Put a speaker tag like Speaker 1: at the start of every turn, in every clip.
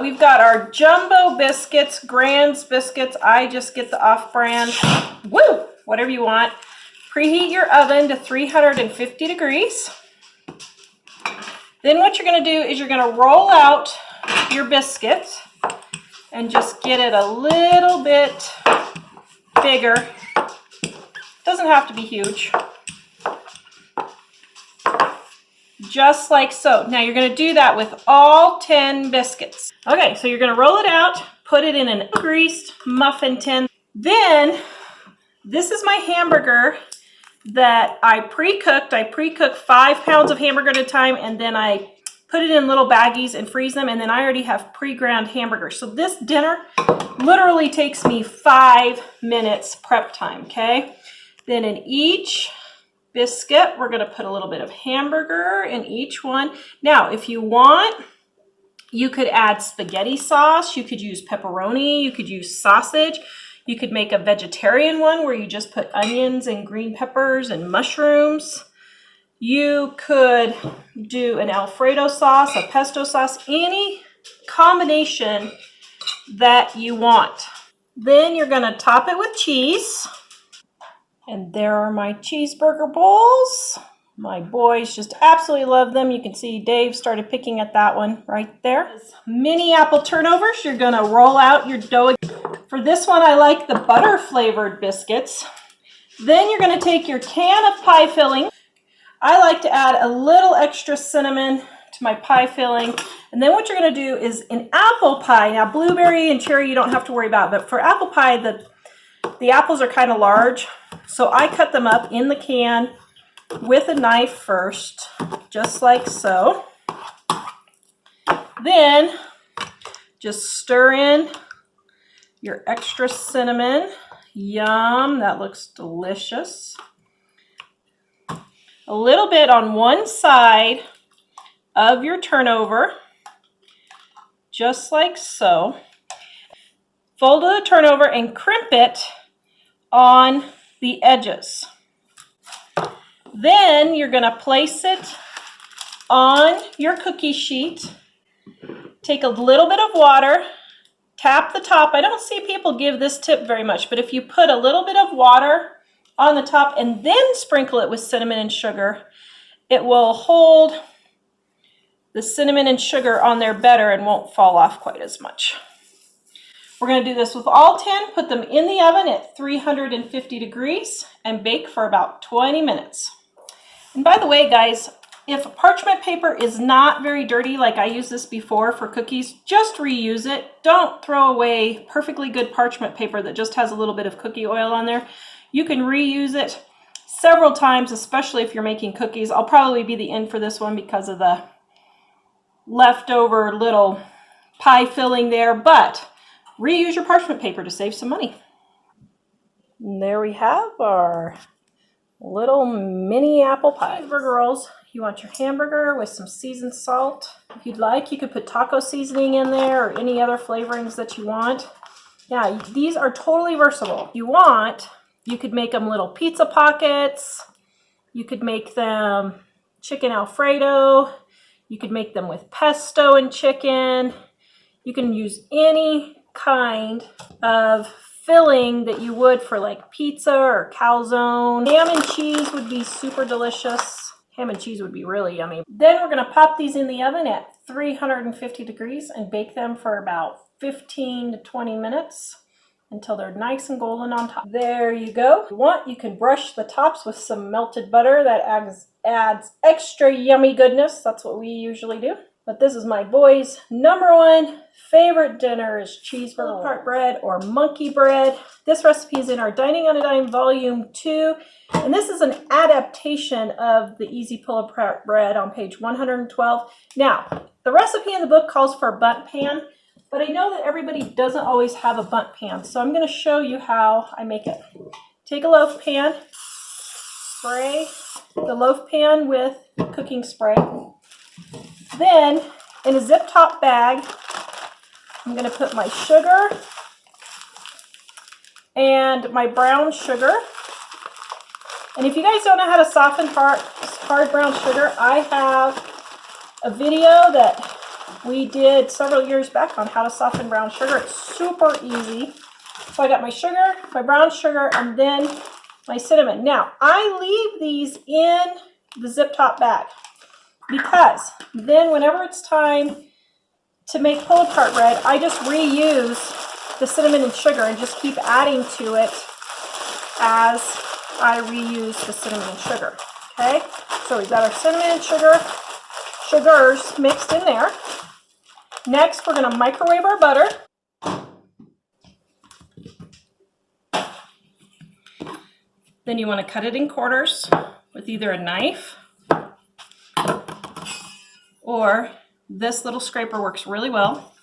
Speaker 1: We've got our jumbo biscuits, Grand's biscuits. I just get the off-brand. Woo! Whatever you want. Preheat your oven to 350 degrees. Then what you're going to do is you're going to roll out your biscuit and just get it a little bit bigger. Doesn't have to be huge. Just like so. Now you're going to do that with all 10 biscuits. Okay, so you're going to roll it out, put it in an greased muffin tin. Then, this is my hamburger that I pre-cooked. I pre-cooked 5 pounds of hamburger at a time, and then I put it in little baggies and freeze them, and then I already have pre-ground hamburgers. So this dinner literally takes me 5 minutes prep time, okay? Then in each biscuit, we're gonna put a little bit of hamburger in each one. Now, if you want, you could add spaghetti sauce, you could use pepperoni, you could use sausage, you could make a vegetarian one where you just put onions and green peppers and mushrooms. You could do an Alfredo sauce, a pesto sauce, any combination that you want. Then you're gonna top it with cheese. And there are my cheeseburger bowls. My boys just absolutely love them. You can see Dave started picking at that one right there. Mini apple turnovers. You're gonna roll out your dough. For this one, I like the butter flavored biscuits. Then you're gonna take your can of pie filling. I like to add a little extra cinnamon to my pie filling. And then what you're gonna do is an apple pie. Now blueberry and cherry you don't have to worry about, but for apple pie, the apples are kind of large. So I cut them up in the can with a knife first, just like so. Then just stir in your extra cinnamon. Yum, that looks delicious. A little bit on one side of your turnover, just like so. Fold the turnover and crimp it on the edges. Then you're going to place it on your cookie sheet. Take a little bit of water, tap the top. I don't see people give this tip very much, but if you put a little bit of water on the top and then sprinkle it with cinnamon and sugar, it will hold the cinnamon and sugar on there better and won't fall off quite as much. We're going to do this with all 10, put them in the oven at 350 degrees and bake for about 20 minutes. And by the way, guys, if parchment paper is not very dirty, like I used this before for cookies, just reuse it. Don't throw away perfectly good parchment paper that just has a little bit of cookie oil on there. You can reuse it several times, especially if you're making cookies. I'll probably be the end for this one because of the leftover little pie filling there, but reuse your parchment paper to save some money. And there we have our little mini apple pie. Cheeseburger rolls. You want your hamburger with some seasoned salt. If you'd like, you could put taco seasoning in there or any other flavorings that you want. Yeah, these are totally versatile. If you want, you could make them little pizza pockets. You could make them chicken Alfredo. You could make them with pesto and chicken. You can use any kind of filling that you would for like pizza or calzone. Ham and cheese would be super delicious. Ham and cheese would be really yummy. Then we're going to pop these in the oven at 350 degrees and bake them for about 15 to 20 minutes until they're nice and golden on top. There you go. If you want, you can brush the tops with some melted butter. That adds extra yummy goodness. That's what we usually do. But this is my boys' #1 favorite dinner is cheeseburger part bread or monkey bread. This recipe is in our Dining on a Dime Volume 2. And this is an adaptation of the Easy Pull-Apart Bread on page 112. Now, the recipe in the book calls for a bundt pan, but I know that everybody doesn't always have a bundt pan. So I'm going to show you how I make it. Take a loaf pan, spray the loaf pan with cooking spray. Then, in a zip top bag, I'm going to put my sugar and my brown sugar. And if you guys don't know how to soften hard brown sugar, I have a video that we did several years back on how to soften brown sugar. It's super easy. So I got my sugar, my brown sugar, and then my cinnamon. Now, I leave these in the zip top bag because then whenever it's time to make pull-apart bread, I just reuse the cinnamon and sugar and just keep adding to it as I reuse the cinnamon and sugar. Okay, so we've got our cinnamon and sugars mixed in there. Next, we're going to microwave our butter. Then you want to cut it in quarters with either a knife or this little scraper works really well.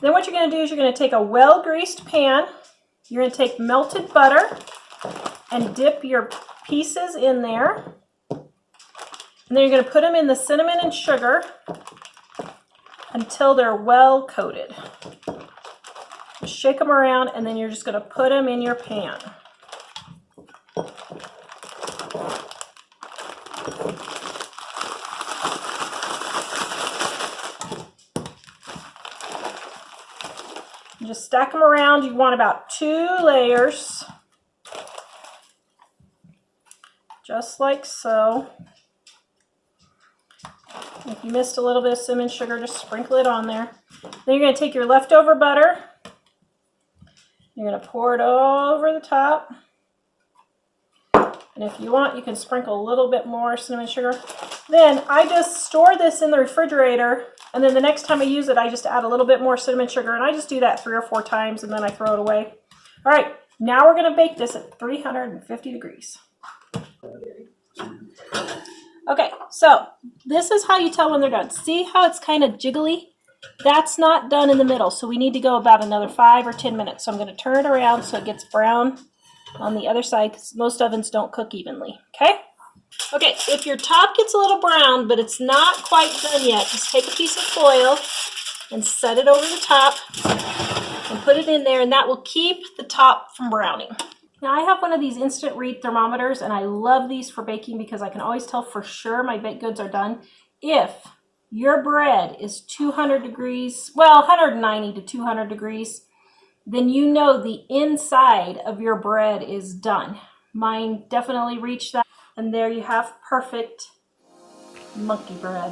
Speaker 1: Then what you're going to do is you're going to take a well-greased pan. You're going to take melted butter and dip your pieces in there. And then you're going to put them in the cinnamon and sugar until they're well coated. Just shake them around and then you're just going to put them in your pan. And just stack them around. You want about 2 layers. Just like so. If you missed a little bit of cinnamon sugar, just sprinkle it on there. Then you're going to take your leftover butter. You're going to pour it over the top. And if you want, you can sprinkle a little bit more cinnamon sugar. Then I just store this in the refrigerator. And then the next time I use it, I just add a little bit more cinnamon sugar. And I just do that 3 or 4 times and then I throw it away. All right, now we're going to bake this at 350 degrees. Okay, so this is how you tell when they're done. See how it's kind of jiggly? That's not done in the middle, so we need to go about another 5 or 10 minutes. So I'm going to turn it around so it gets brown on the other side because most ovens don't cook evenly, okay? Okay, if your top gets a little brown, but it's not quite done yet, just take a piece of foil and set it over the top and put it in there, and that will keep the top from browning. Now I have one of these instant read thermometers, and I love these for baking because I can always tell for sure my baked goods are done. If your bread is 200 degrees, well, 190 to 200 degrees, then you know the inside of your bread is done. Mine definitely reached that, and there you have perfect monkey bread.